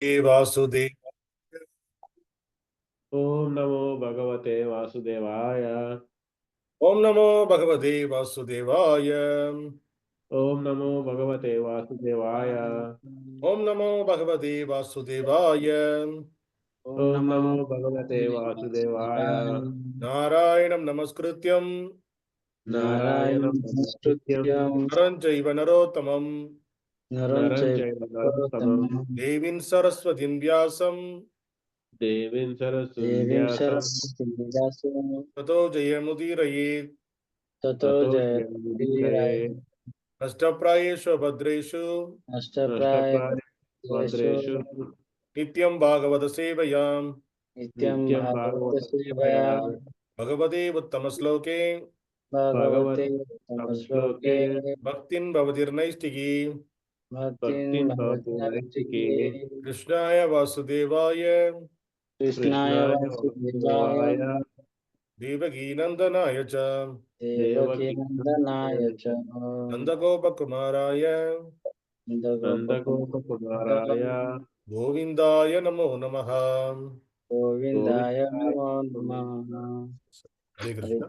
वासुदेव। ओम नमो भगवते वासुदेवाय। ओम नमो भगवते वासुदेवाय। ओम नमो भगवते वासुदेवाय। ओम नमो भगवते वासुदेवाय। ओम नमो भगवते वासुदेवाय। नारायणं नमस्कृत्यं नारायणं नमस्कृत्यं नरं चैव नरोत्तमं नरं चैव नरोत्तमं देवीं सरस्वतीं व्यासं देवीं सरस्वतीं ततो जयमुदीरयेत्। ततो जयमुदीरये। नष्टप्रायेषु भद्रेषु नष्टप्रायेषु नित्यं भागवत सेवयां नित्यं भागवत सेवया भगवते उत्तमश्लोके भगवते उत्तमश्लोके भक्तिं भवतिर्नैष्टिकी भक्तिं भवति नैष्टिके। कृष्णाय वासुदेवाय कृष्णाय वासुदेवाय देवकीनन्दनाय च देवकीनन्दनाय च नन्दगोपकुमाराय नन्दगोपकुमाराय गोविन्दाय नमो नमः। गोविन्दाय नमो नमः। Hare Krishna.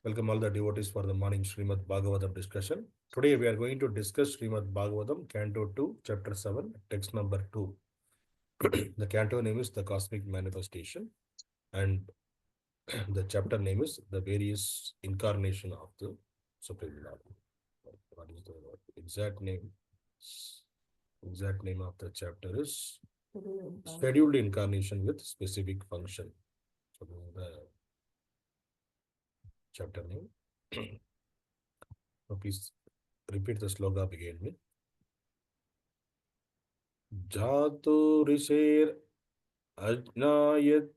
Welcome all the devotees for the morning Srimad Bhagavatam discussion. Today we are going to discuss Srimad Bhagavatam, Canto 2, Chapter 7, text number 2. The canto name is The Cosmic Manifestation, and the chapter name is The Various Incarnation of the Supreme Lord. What is the exact name? Exact name of the chapter is Scheduled Incarnation with Specific Function. So the chapter name. So please repeat the sloka again with Jatu Risher Ajnayat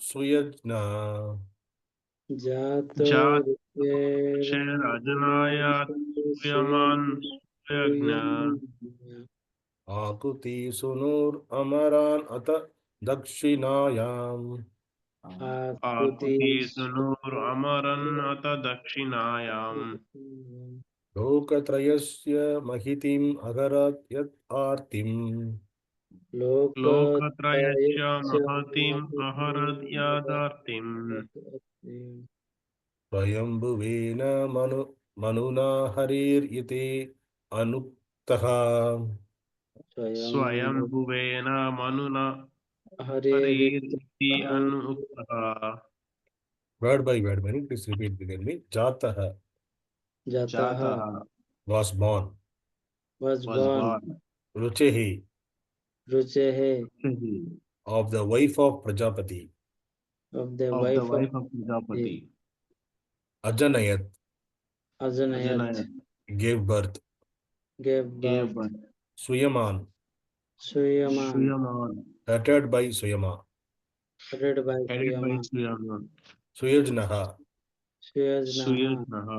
Suyajna जातो Rajanayaat Suyaman Suyagna Akuti Sunur Amaran Ata Dakshinayam Akuti Sunur Amaran Ata Dakshinayam Lokatrayasya Mahitim Agarat Yat Artim Lokatrayasya Mahatim Aharad Yadartim Swayambhuvena Manuna Harir Yate Anuktaha. Swayambhuvena Manuna Hare Harir Iti Anuktaha Word by word, many please repeat begin me. Jataha जाता was born. was was born born Ruchehi रुचे of the wife of Prajapati. of the of the wife of wife of Prajapati. Ajanayat Ajanayat Ajanayat gave birth. gave gave birth birth. Suyaman Suyaman Suyaman headed by Suyama. headed by headed by Suyaman Suyaman. Suyajnaha Suyajnaha Suyajnaha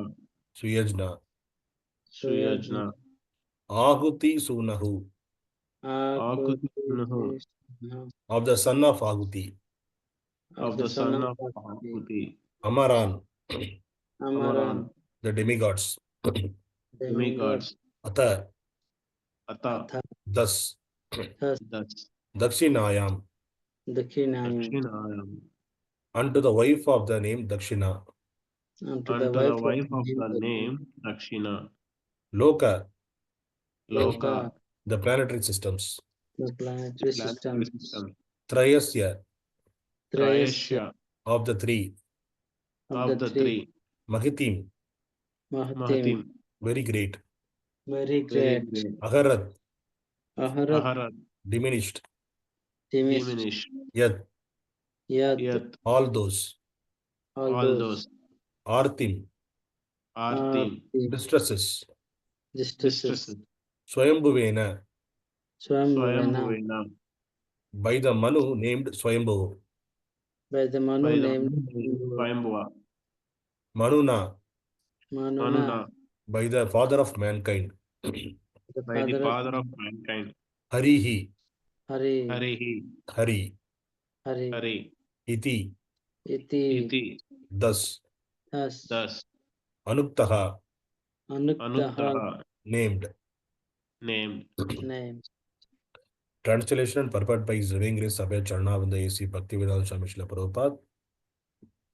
Suyajna Suyajna Suyajna Ahuti Sunahu Akuti of the son of Ahuti. of the son of Akuti. Amaran Amaran the demigods. Demigods. Ata Ata thus thus thus Dakshinayam Dakhinayam Dakshinayam unto the wife of the name Dakshina. unto the unto the wife of wife of the name Dakshina. Loka Loka, Loka the planetary systems. the planetary planetary systems. system. Trayasya Trayasya Trayasya of the three. of the three. Mahitim Mahatim, Mahatim very great. very very great. great. Aharat Aharat, Aharat diminished. diminished. diminished. Yat Yat, Yet all those. all all those. those Artim Artim distresses. Distresses. distresses. Swayambhuvena Swayambhuvena, Swayambhuvena by the Manu named Swayambhu. by the Manu by the named Swayambhuva. Manuna Manuna, Manuna by the father of mankind. the by the father of father of mankind. Harihi Hari, Harihi Hari Hari, Hari Iti Iti, Iti thus thus, thus Anuktaha Anuktaha, Anuktaha named named. name. Translation and purport by Zavingri Sabha Charnavanda A.C. Bhaktivedanta Swami Srila Prabhupada.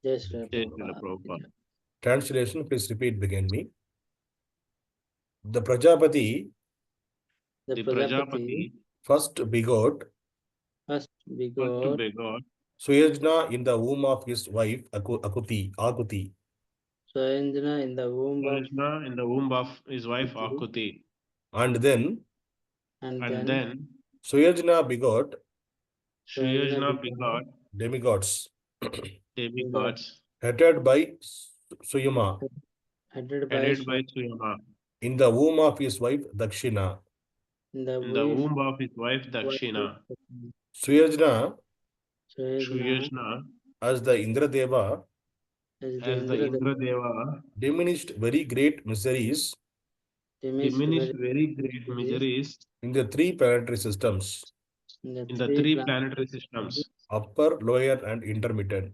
Jai Shri Jai Srila Prabhupada. Prabhupada. Translation, please repeat began me. The Prajapati The The Prajapati Prajapati first first first begot begot Suyajna in the womb of his wife Akuti. Soyandra in the womb of Krishna in the womb of his wife Kuti, Akuti. And then and And then then Suyajna begot Soyandra Shriyajna begot begot demigods demigods headed by Suyama headed by headed by Suyama in the womb of his wife Dakshina. in the in the wife womb of his wife wife Dakshina. Suyajna Soyandra Shriyajna as the Indradeva as the as the Indra Indradeva diminished very great miseries diminished diminished very very great series miseries in the three planetary systems, in the in the three three planets, planetary systems, upper, lower, and intermediate.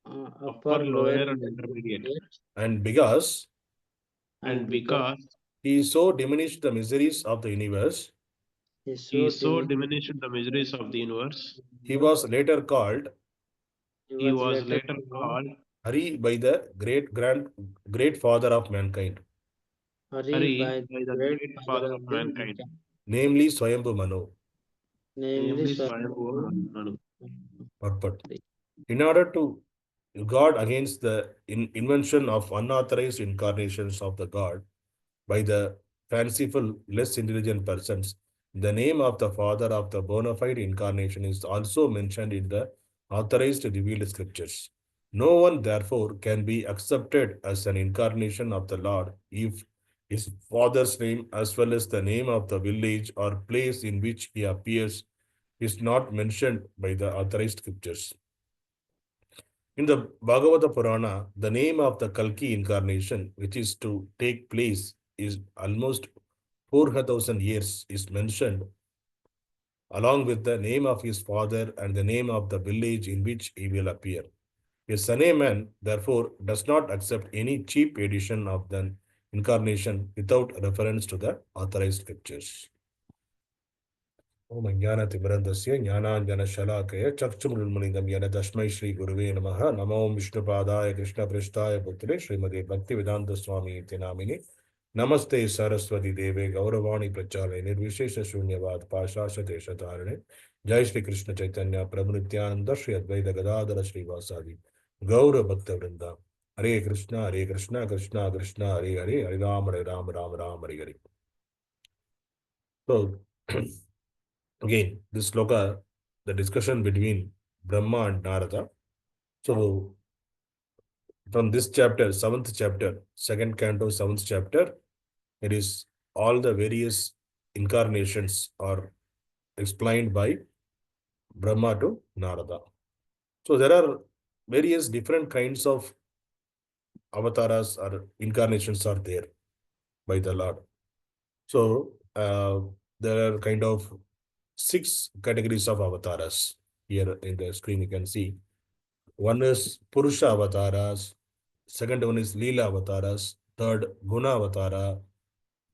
upper, upper, lower, lower, and intermediate. intermediate, And because And because because he so diminished the miseries of the universe, he he so so diminished diminished the miseries of the universe, he was later called he he was was later later called called Hari by the great father of mankind, Hari by Hari the by the great great father father of of the mankind, mankind, namely Swayambhu Manu. namely namely Swayambhu. Swayambhuva Manu. Purport. In order to guard against the invention of unauthorized incarnations of the God by the fanciful, less intelligent persons, the name of the father of the bona fide incarnation is also mentioned in the authorized revealed scriptures. No one, therefore, can be accepted as an incarnation of the Lord if his father's name, as well as the name of the village or place in which he appears, is not mentioned by the authorized scriptures. In the Bhagavata Purana, the name of the Kalki incarnation, which is to take place, is almost 4,000 years, is mentioned along with the name of his father and the name of the village in which he will appear. A Sane man, therefore, does not accept any cheap edition of the incarnation without reference to the authorized scriptures. ओम ज्ञानतिमिरन्दस्य ज्ञानाञ्जनशलाकया चक्षुरुन्मिलितं येन तस्मै श्रीगुरुवे नमः। नमो विष्णुपादाय कृष्णपृष्ठाय पुत्रे श्रीमते भक्तिवेदान्तस्वामी इति नामिने। नमस्ते सरस्वती देवे गौरवाणी प्रचारे निर्विशेषशून्यवाद पाशाशदेशतारिणे। जय श्री कृष्ण चैतन्य प्रभु नित्यानंद श्री अद्वैत गदाधर श्रीवासादि गौर भक्तवृंदा। हरे कृष्णा कृष्णा कृष्णा हरे हरे, हरे Ram Ram Ram Hare Hare. So again, this sloka, the discussion between Brahma and Narada. So, from this chapter, seventh chapter, second canto, seventh chapter, it is all the various incarnations are explained by Brahma to Narada. So, there are various different kinds of avatars or incarnations are there by the Lord. So, there are kind of 6 categories of avatars. Here in the screen, you can see. One is Purusha avatars, second one is Leela avatars, third Guna avatara,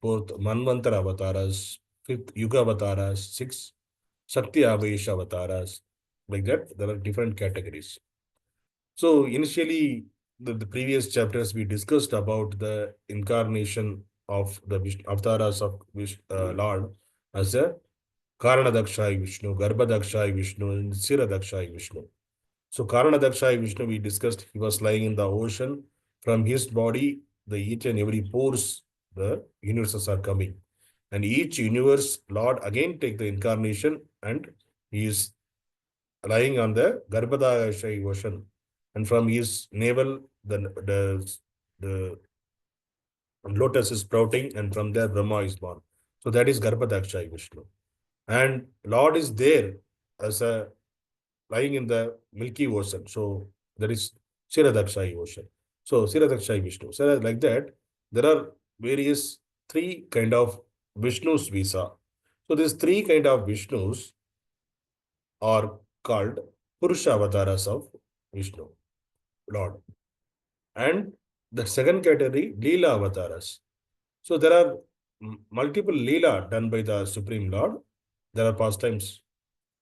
fourth Manvantara avatars, fifth Yuga avatars, sixth Shakti Avesha avatars. Like that, there are different categories. So initially, the previous chapters we discussed about the incarnation of the avatars of Lord as a Karanadakshai Vishnu, Garbhadakshai Vishnu, and Siradakshai Vishnu. So Karanadakshai Vishnu, we discussed, he was lying in the ocean. From his body, the each and every pores, the universes are coming. And each universe, Lord again take the incarnation and he is lying on the Garbhadakshai ocean. And from his navel, the lotus is sprouting, and from there Brahma is born. So that is Garbhadakshai Vishnu. And Lord is there as a lying in the Milky Ocean. So that is Siradakshai Ocean. So Siradakshai Vishnu. So like that, there are various 3 kind of Vishnus we saw. So these 3 kind of Vishnus are called Purusha avatars of Vishnu, Lord. And the second category, Leela avatars. So there are multiple Leela done by the Supreme Lord. There are pastimes.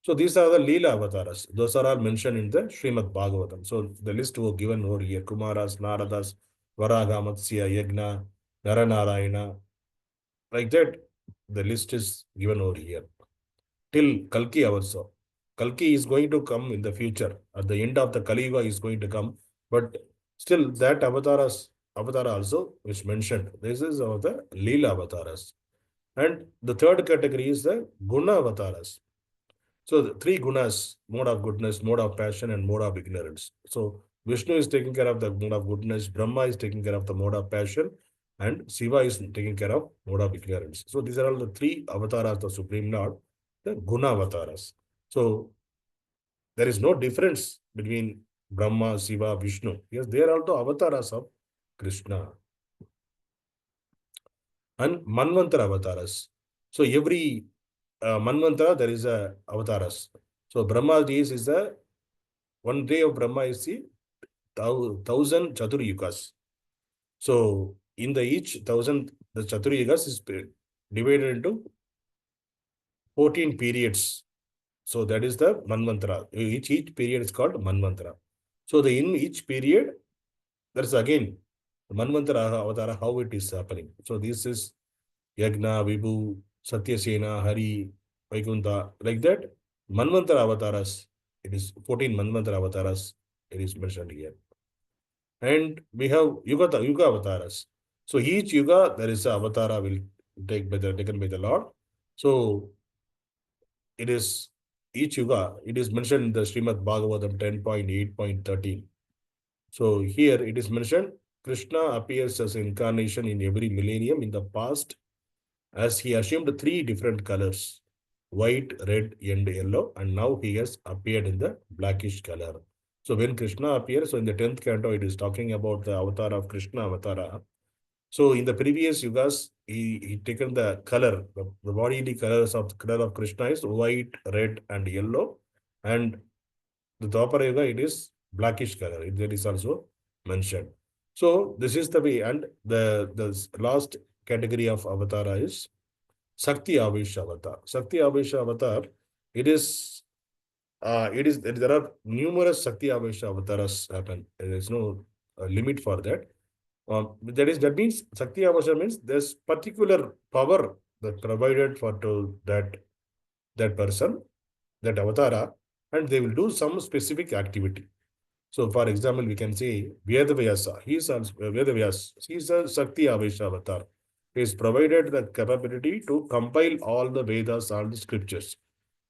So these are the Leela avatars. Those are all mentioned in the Srimad Bhagavatam. So the list was given over here. Kumaras, Naradas, Varaha, Matsya, Yagna, Naranarayana. Like that, the list is given over here. Till Kalki also. Kalki is going to come in the future. At the end of the Kali Yuga is going to come. But still that avatar also is mentioned. This is of the Leela avatars. And the third category is the Guna avatars. So the three gunas, mode of goodness, mode of passion, and mode of ignorance. So Vishnu is taking care of the mode of goodness, Brahma is taking care of the mode of passion, and Shiva is taking care of mode of ignorance. So these are all the three avatars of the Supreme Lord, the guna avatars. So there is no difference between Brahma, Shiva, Vishnu. Yes, they are also avatars of Krishna. And Manvantara avatars. So every Manvantara, there is a avatars. So Brahma is the one day of Brahma is the 1,000 Chaturyugas. So in the each 1,000, the Chaturyugas is divided into 14 periods. So that is the Manvantara. Each period is called Manvantara. So in each period, there is again the Manvantara Avatara, how it is happening. So this is Yagna, Vibhu, Satyasena, Hari, Vaikuntha, like that. Manvantara avatars, it is 14 Manvantara avatars, it is mentioned here. And we have Yuga avatars. So each Yuga, there is a avatara will taken by the Lord. So it is each Yuga, it is mentioned in the Srimad Bhagavatam 10.8.13. So here it is mentioned, Krishna appears as incarnation in every millennium in the past, as he assumed three different colors, white, red, and yellow, and now he has appeared in the blackish color. So when Krishna appears, so in the 10th canto, it is talking about the avatar of Krishna avatara. So in the previous yugas, he taken the color, the bodily color of Krishna is white, red, and yellow, and the Dwapara Yuga, it is blackish color. That is also mentioned. So this is the way, and the last category of avatara is Sakti Avesha Avatar. Sakti Avesha Avatar, it is there are numerous Sakti Avesha avatars happen. There is no limit for that. That means Sakti Avesha means there's particular power that provided for to that person, that avatara, and they will do some specific activity. So, for example, we can say Vedavyasa. He is also Vedavyas. He is a Sakti Avesha avatar. He is provided the capability to compile all the Vedas, all the scriptures.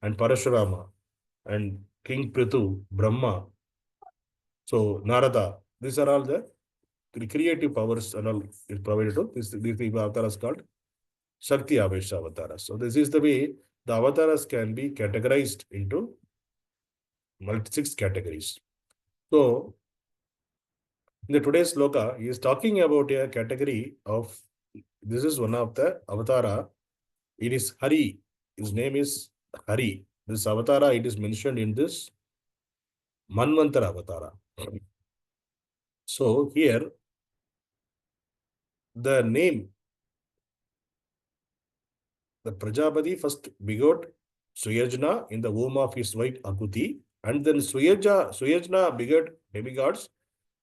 And Parashurama and King Prithu, Brahma, so Narada. These are all the creative powers and all is provided to these avatars called Shakti Avesha avatars. So this is the way the avatars can be categorized into six categories. So in the today's sloka, he is talking about a category of, this is one of the avatara. It is Hari. His name is Hari. This avatara, it is mentioned in this Manvantara avatara. So here, the name, the Prajapati first begot Suyajna in the womb of his wife Akuti, and then Suyajna begot demigods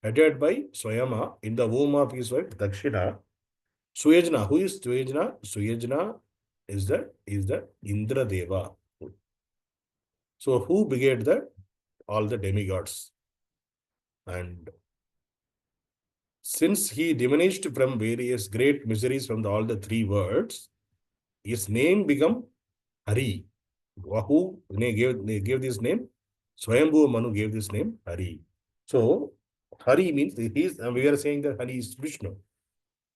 headed by Swayama in the womb of his wife Dakshina. Suyajna, who is Suyajna? Suyajna is the Indra Deva. So who begat all the demigods? And since he diminished from various great miseries from all the three words, his name become Hari. Who they gave this name? Swayambhu Manu gave this name Hari. So Hari means we are saying that Hari is Vishnu.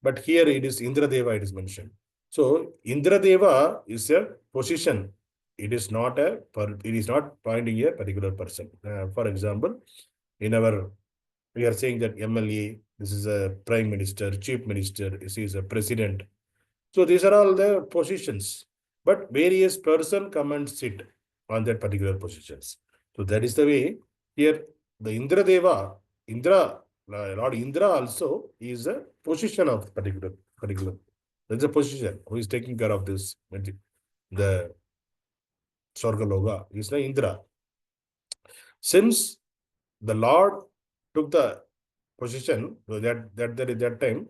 But here it is Indradeva, it is mentioned. So Indradeva is a position. It is not pointing a particular person. For example, we are saying that MLA, this is a prime minister, chief minister, this is a president. So these are all the positions. But various person come and sit on that particular positions. So that is the way here the Indra, Lord Indra also is a position of particular. There's a position who is taking care of this. The Swargaloka is the Indra. Since the Lord took the position, that time,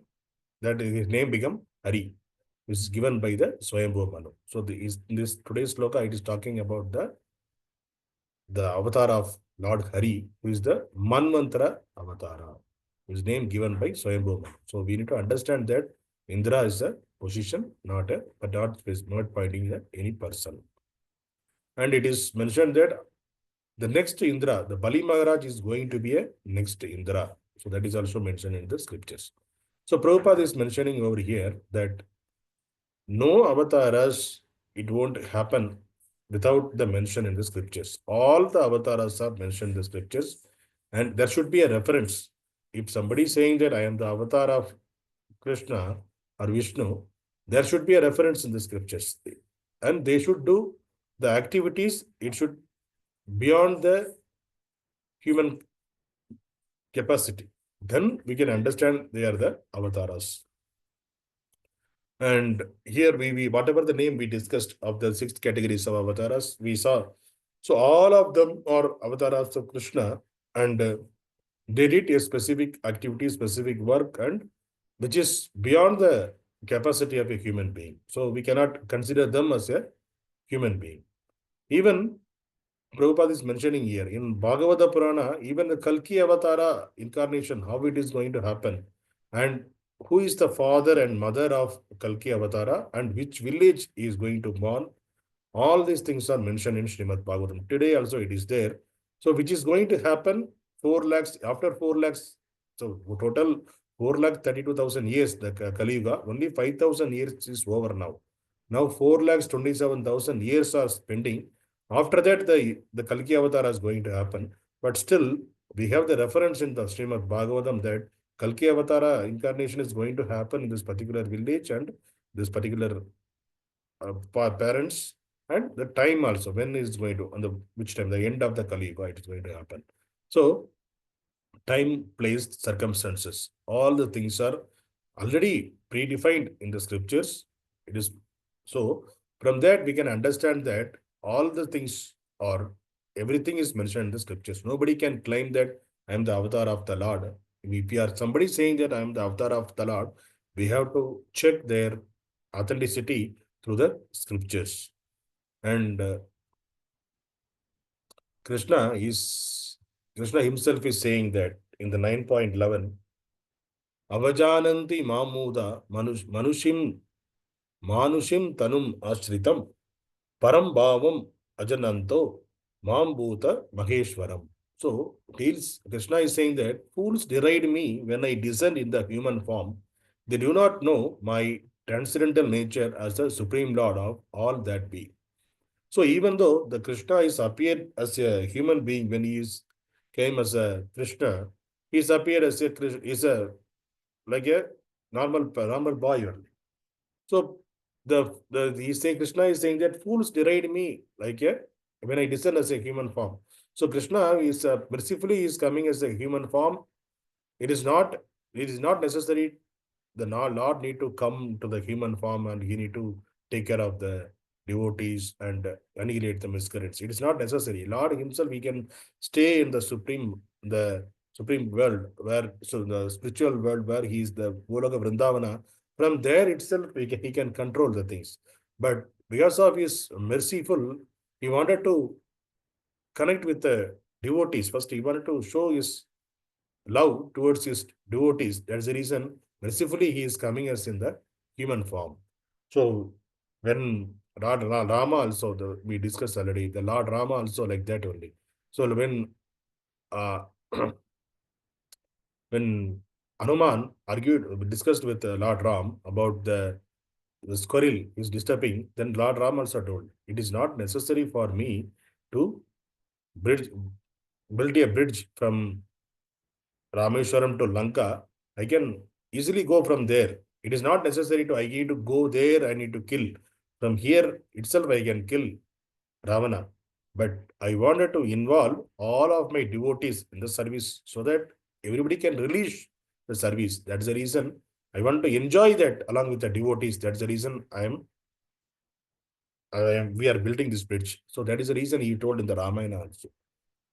that his name become Hari, which is given by the Swayambhu Manu. So in this today's sloka, it is talking about the avatar of Lord Hari, who is the Manvantara avatara, his name given by Swayambhu Manu. So we need to understand that Indra is a position, not not pointing at any person. And it is mentioned that the next Indra, the Bali Maharaj, is going to be a next Indra. So that is also mentioned in the scriptures. So Prabhupada is mentioning over here that no avatars, it won't happen without the mention in the scriptures. All the avatars are mentioned in the scriptures, and there should be a reference. If somebody is saying that I am the avatar of Krishna or Vishnu, there should be a reference in the scriptures. And they should do the activities, it should beyond the human capacity. Then we can understand they are the avatars. And here we whatever the name we discussed of the 6 categories of avatars, we saw. So all of them are avatars of Krishna, and they did a specific activity, specific work, and which is beyond the capacity of a human being. So we cannot consider them as a human being. Even Prabhupada is mentioning here in Bhagavata Purana, even the Kalki Avatara incarnation, how it is going to happen, and who is the father and mother of Kalki Avatara, and which village he is going to born. All these things are mentioned in Srimad Bhagavatam. Today also it is there. So which is going to happen 4 lakhs, after 4 lakhs, so total 4 lakh 32,000 years, the Kali Yuga, only 5,000 years is over now. Now 4 lakhs 27,000 years are spending. After that, the Kalki Avatar is going to happen. But still, we have the reference in the Srimad Bhagavatam that Kalki Avatara incarnation is going to happen in this particular village and this particular parents, and the time also, when is going to, on the which time, the end of the Kali Yuga, it is going to happen. So, time, place, circumstances, all the things are already predefined in the scriptures. It is so, from that we can understand that all the things or everything is mentioned in the scriptures. Nobody can claim that I am the avatar of the Lord. If you are somebody saying that I am the avatar of the Lord, we have to check their authenticity through the scriptures. And Krishna himself is saying that in the 9.11, Avajananti Mamuda Manushim Tanum Ashritam Param Bhavam Ajananto Mambuta Maheshwaram. So, Krishna is saying that fools deride me when I descend in the human form. They do not know my transcendental nature as the Supreme Lord of all that be. So even though the Krishna is appeared as a human being when came as a Krishna, he's appeared as is a like a normal boy only. So he's saying Krishna is saying that fools deride me like a when I descend as a human form. So Krishna is mercifully is coming as a human form. It is not necessary the Lord need to come to the human form and he need to take care of the devotees and annihilate the miscreants. It is not necessary. Lord himself, he can stay in the supreme world where, so the spiritual world where he is the Goloka Vrindavana. From there itself, he can control the things. But because of his merciful, he wanted to connect with the devotees. First, he wanted to show his love towards his devotees. That's the reason, mercifully, he is coming as in the human form. So, when Rama also, we discussed already, the Lord Rama also like that only. So, when uh, when Hanuman discussed with Lord Ram about the squirrel is disturbing, then Lord Ram also told, it is not necessary for me to bridge, build a bridge from Rameshwaram to Lanka. I can easily go from there. It is not necessary to, I need to go there, I need to kill. From here itself, I can kill Ravana. But I wanted to involve all of my devotees in the service so that everybody can release the service. That's the reason I want to enjoy that along with the devotees. That's the reason we are building this bridge. So that is the reason he told in the Ramayana also.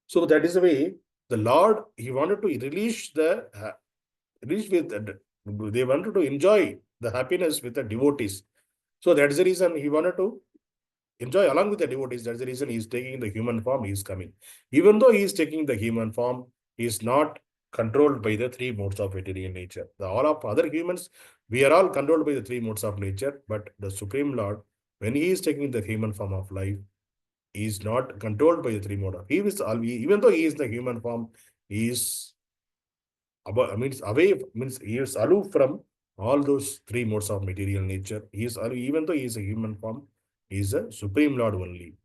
So that is the way the Lord, he wanted to release with, they wanted to enjoy the happiness with the devotees. So that is the reason he wanted to enjoy along with the devotees. That's the reason he is taking the human form, he is coming. Even though he is taking the human form, he is not controlled by the three modes of material nature. All of other humans, we are all controlled by the three modes of nature, but the Supreme Lord, when he is taking the human form of life, he is not controlled by the three mode of. He is even though he is the human form, he is means away, means he is aloof from all those three modes of material nature. He is aloof, even though he is a human form, he is a Supreme Lord only.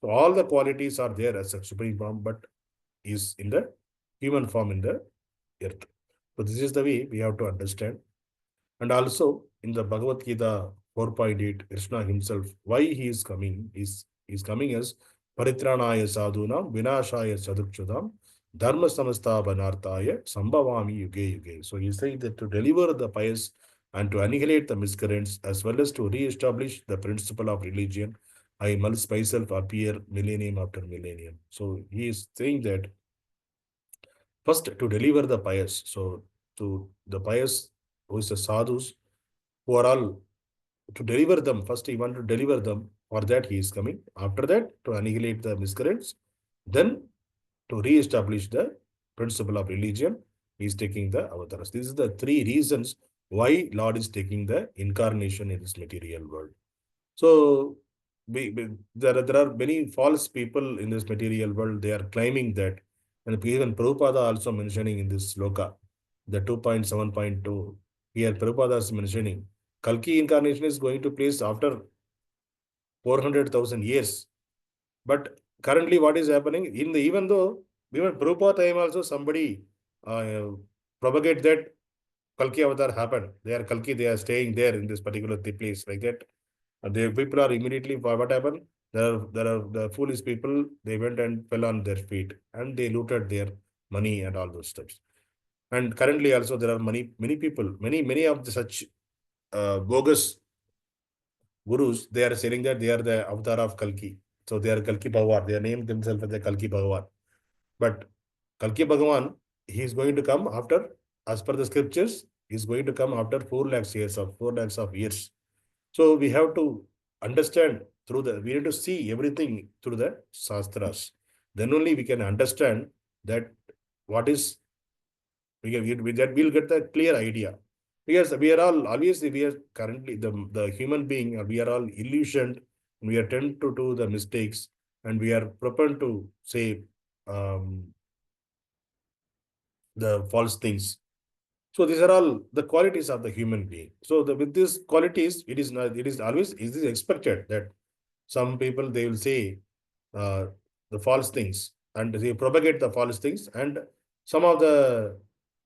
So all the qualities are there as a Supreme form, but is in the human form in the earth. So this is the way we have to understand. And also in the Bhagavad Gita 4.8, Krishna himself, why he is coming, is coming as Paritranaya Sadhunam, Vinashaya Sadukshadam, Dharma Samasthapanarthaya, Sambhavami Yuge Yuge. So he is saying that to deliver the pious and to annihilate the miscreants, as well as to re-establish the principle of religion, I must myself appear millennium after millennium. So he is saying that first to deliver the pious. So to the pious, who is the sadhus, who are all to deliver them. First, he want to deliver them. For that, he is coming. After that, to annihilate the miscreants. Then, to re-establish the principle of religion, he is taking the avatars. These are the three reasons why Lord is taking the incarnation in this material world. So, there are many false people in this material world. They are claiming that, and even Prabhupada also mentioning in this sloka, the 2.7.2, here Prabhupada is mentioning, Kalki incarnation is going to place after 400,000 years. But currently what is happening, even though, even Prabhupada time also somebody uh, propagate that Kalki avatar happened. They are Kalki, they are staying there in this particular place like that. The people are immediately, what happened? There are the foolish people, they went and fell on their feet and they looted their money and all those stuff. And currently also there are many people, many of the such bogus gurus, they are saying that they are the avatar of Kalki. So they are Kalki Bhagavan. They named themselves as the Kalki Bhagavan. But Kalki Bhagavan, he is going to come after, as per the scriptures, he is going to come after 4 lakhs of years. So we have to understand we need to see everything through the Shastras. Then only we can understand that what is, with that we'll get the clear idea. Because we are all, obviously we are currently, the human being, we are all illusioned, we are tend to do the mistakes, and we are prone to say um, the false things. So these are all the qualities of the human being. So with these qualities, it is always, it is expected that some people, they will say uh, the false things and they propagate the false things, and some of the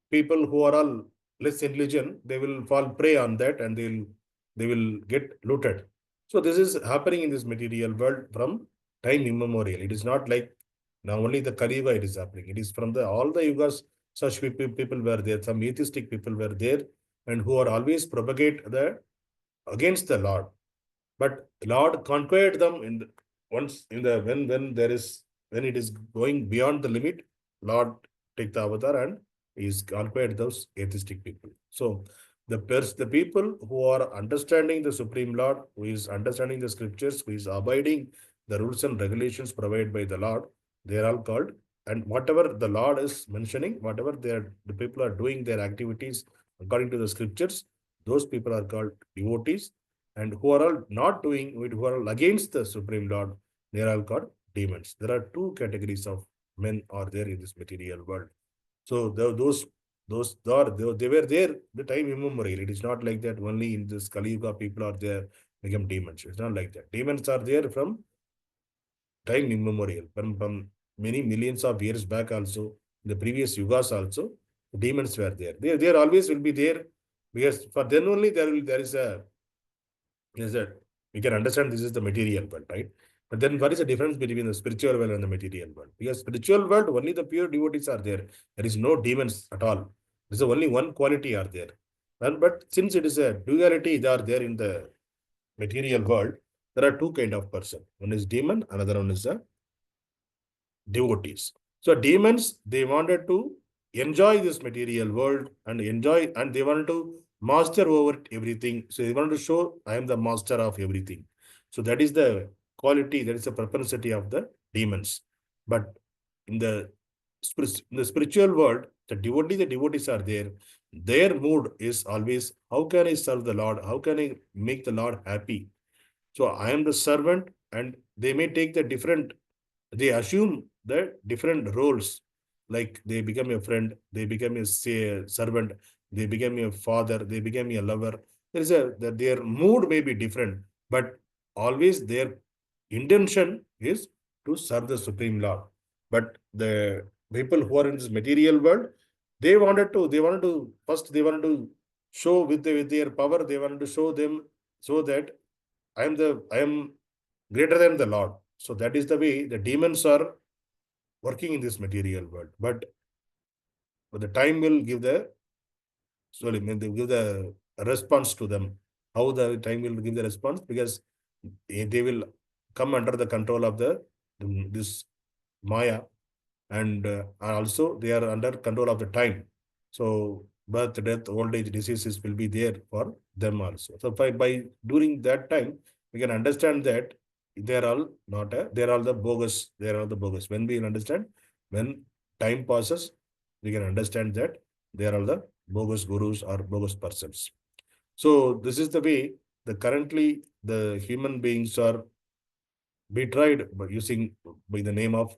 people who are all less intelligent, they will fall prey on that and they will get looted. So this is happening in this material world from time immemorial. It is not like now only the Kali Yuga it is happening. It is from the all the yugas. Such people were there. Some atheistic people were there, and who are always propagate the against the Lord. But Lord conquered them once in the when there is, when it is going beyond the limit, Lord take the avatar and is conquered those atheistic people. So the people who are understanding the Supreme Lord, who is understanding the scriptures, who is abiding the rules and regulations provided by the Lord, they are all called. And whatever the Lord is mentioning, whatever the people are doing their activities according to the scriptures, those people are called devotees. And who are all not doing, who are all against the Supreme Lord, they are all called demons. There are two categories of men are there in this material world. So they were there the time immemorial. It is not like that only in this Kali Yuga people are there become demons. It's not like that. Demons are there from time immemorial, from many millions of years back also, the previous yugas also, demons were there. There always will be there, because for then only there is a, we can understand this is the material world, right? But then what is the difference between the spiritual world and the material world? Because spiritual world, only the pure devotees are there. There is no demons at all. There's only one quality are there. But since it is a duality, they are there in the material world. There are two kind of person. One is demon, another one is a devotees. So demons, they wanted to enjoy this material world and enjoy, and they wanted to master over everything. So they wanted to show, I am the master of everything. So that is the quality, that is the propensity of the demons. But in the spiritual world, the devotees are there. Their mood is always, how can I serve the Lord? How can I make the Lord happy? So I am the servant, and they may take the different, they assume the different roles, like they become a friend, they become a servant, they become a father, they become a lover. There is a their mood may be different, but always their intention is to serve the supreme Lord. But the people who are in this material world, they wanted to first, they wanted to show with their power, they wanted to show them, so that I am greater than the Lord. So that is the way the demons are working in this material world. But the time will give the, sorry, when they give the response to them. How the time will give the response? Because they will come under the control of the this Maya, and also they are under control of the time. So birth, death, old age, diseases will be there for them also. So by during that time, we can understand that they are all not a, they are all the bogus. They are all the bogus. When we understand, when time passes, we can understand that they are all the bogus gurus or bogus persons. So this is the way the currently the human beings are betrayed by using by the name of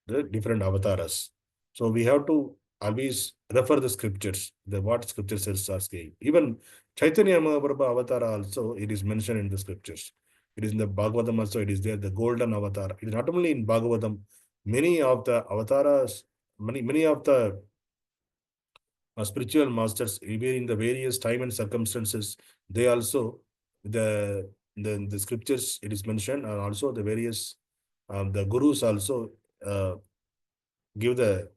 the different avatars. So we have to always refer the scriptures, the what scriptures are saying. Even Chaitanya Mahaprabhu avatar also, it is mentioned in the scriptures. It is in the Bhagavatam also, it is there, the golden avatar. It is not only in Bhagavatam, many of the avatars, many of the spiritual masters, even in the various time and circumstances, they also, the the scriptures, it is mentioned, and also the various the gurus also uh, give the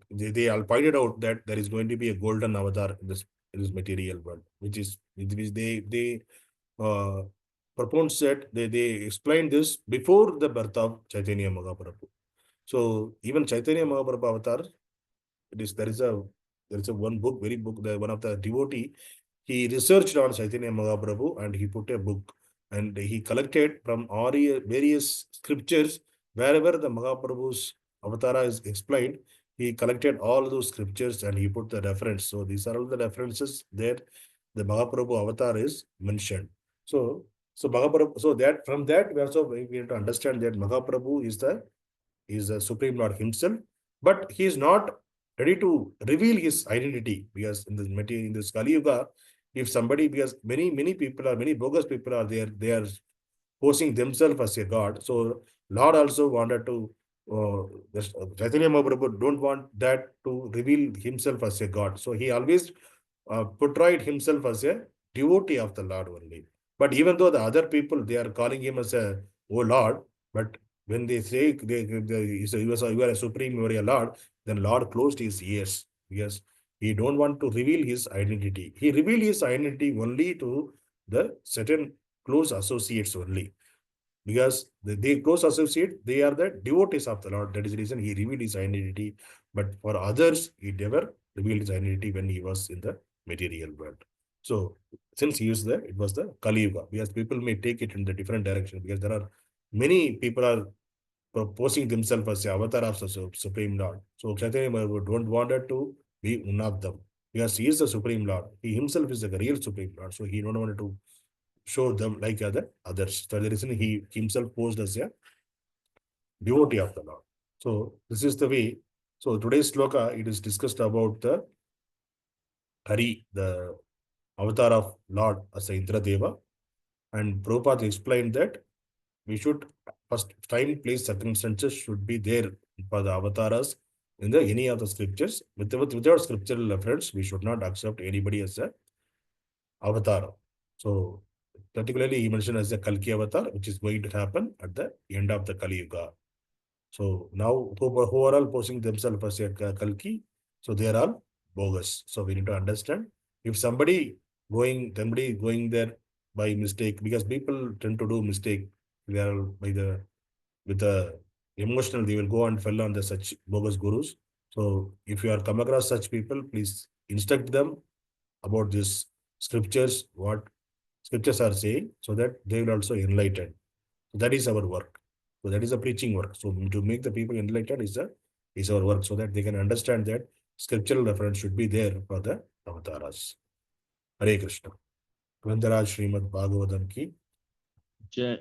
they all pointed out that there is going to be a golden avatar in this material world, which they uh, proposed that they explained this before the birth of Chaitanya Mahaprabhu. So even Chaitanya Mahaprabhu avatar, it is there is a one book, very book, the one of the devotee, he researched on Chaitanya Mahaprabhu and he put a book, and he collected from all various scriptures wherever the Mahaprabhu's avatara is explained. He collected all those scriptures and he put the reference. So these are all the references there. The Mahaprabhu avatar is mentioned. So Mahaprabhu. So that from that we have to understand that Mahaprabhu is the Supreme Lord himself, but he is not ready to reveal his identity, because in this material, in this Kali Yuga, if somebody, because many people are, many bogus people are there, they are posing themselves as a god. So Lord also wanted to, Chaitanya Mahaprabhu don't want that to reveal himself as a god. So he always portrayed himself as a devotee of the Lord only. But even though the other people, they are calling him as a, oh Lord, but when they say you are a supreme, you are a Lord, then Lord closed his ears, because he don't want to reveal his identity. He revealed his identity only to the certain close associates only, because they close associate, they are the devotees of the Lord. That is the reason he revealed his identity. But for others, he never revealed his identity when he was in the material world. So since he is there, it was the Kali Yuga, because people may take it in the different direction, because there are many people are posing themselves as the avatar of the Supreme Lord. So Chaitanya Mahaprabhu don't wanted to be one of them, because he is the Supreme Lord. He himself is the real Supreme Lord. So he don't want to show them like other others. So the reason he himself posed as a devotee of the Lord. So this is the way. So today's sloka, it is discussed about the Hari, the avatar of Lord as a Indra Deva. And Prabhupada explained that we should first time, place, circumstances should be there for the avatars in the any of the scriptures. Without scriptural reference, we should not accept anybody as a avatar. So particularly he mentioned as a Kalki avatar, which is going to happen at the end of the Kali Yuga. So now who are all posing themselves as a Kalki? So they are all bogus. So we need to understand if somebody going there by mistake, because people tend to do mistake. They are by the with the emotional, they will go and fell on the such bogus gurus. So if you are come across such people, please instruct them about this scriptures, what scriptures are saying, so that they will also enlighten. So that is our work. So that is a preaching work. So to make the people enlightened is our work, so that they can understand that scriptural reference should be there for the avatars. Hare Krishna. Grantaraj Srimad Bhagavatam ki Jai.